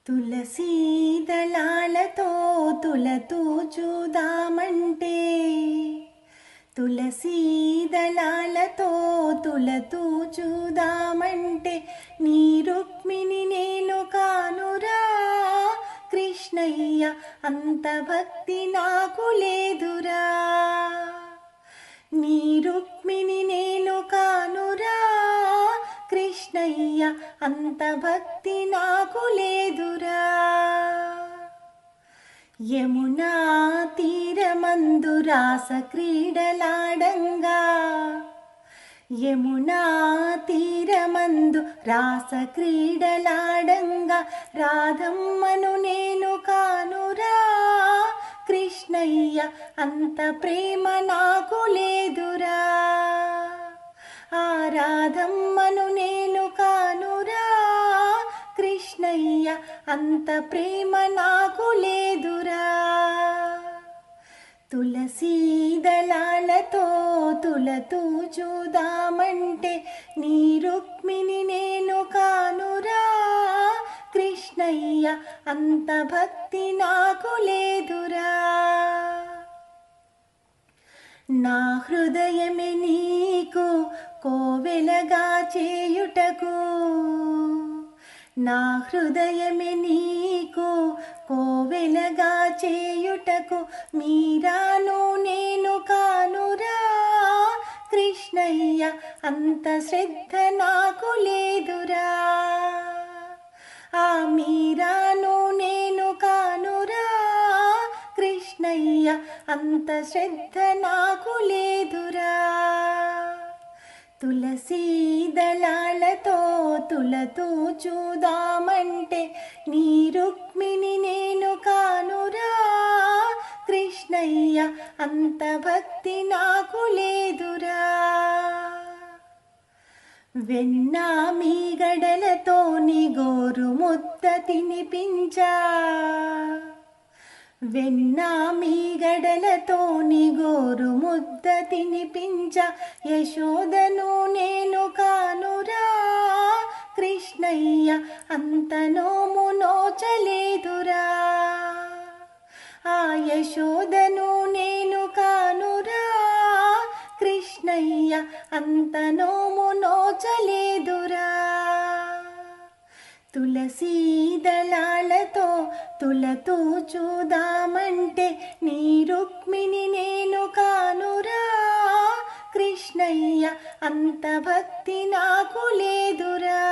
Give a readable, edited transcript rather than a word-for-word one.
తులసీ దళాలతో తులతూ చూదామంటే, తులసీ దళాలతో తులతూ చూదామంటే, నీ రుక్మిణి నేను కానురా కృష్ణయ్య, అంత భక్తి నాకు లేదురా. నీ రుక్మిణి నేను కానురా కృష్ణయ్య, అంత భక్తి నాకు లేదురా. యమునా తీరమందు రాస క్రీడలాడంగా, యమునా తీరమందు రాస క్రీడలాడంగా, రాధమ్మను నేను కానురా కృష్ణయ్య, అంత ప్రేమ నాకు లేదురా. ఆ రాధమ్మను నేను కానురా కృష్ణయ్య, అంత ప్రేమ నాకు లేదురా. తులసీ దళాలతో తులతూ చూదామంటే, నీ రుక్మిణి నేను కానురా కృష్ణయ్య, అంత భక్తి నాకు లేదురా. నా హృదయమే నీకు కోవెలగా చేయుటకు, నా హృదయమే నీకు కోవెలగా చేయుటకు, మీరాను నేను కానురా కృష్ణయ్య, అంత శ్రద్ధ నాకు లేదురా. ఆ మీరాను నేను కానురా కృష్ణయ్య, అంత శ్రద్ధ నాకు లేదురా. తులసీ దళాలతో తులతూ చూదామంటే, నీ రుక్మిణి నేను కానురా కృష్ణయ్య, అంత భక్తి నాకు లేదురా. వెన్నా మీగడలతో నీ గోరు ముద్ద తినిపించా, వెన్నా మీగడలతో నీ గోరు ముద్ద తినిపించ, యశోదను నేను కానురా కృష్ణయ్య, అంత నోము నోచలేదురా. ఆ యశోదను నేను కానురా కృష్ణయ్య, అంత నోము నోచలేదురా. తులసీ దళాలతో తులతూ చూదామంటే, నీ రుక్మిణి నేను కానురా కృష్ణయ్య, అంత భక్తి నాకు లేదురా.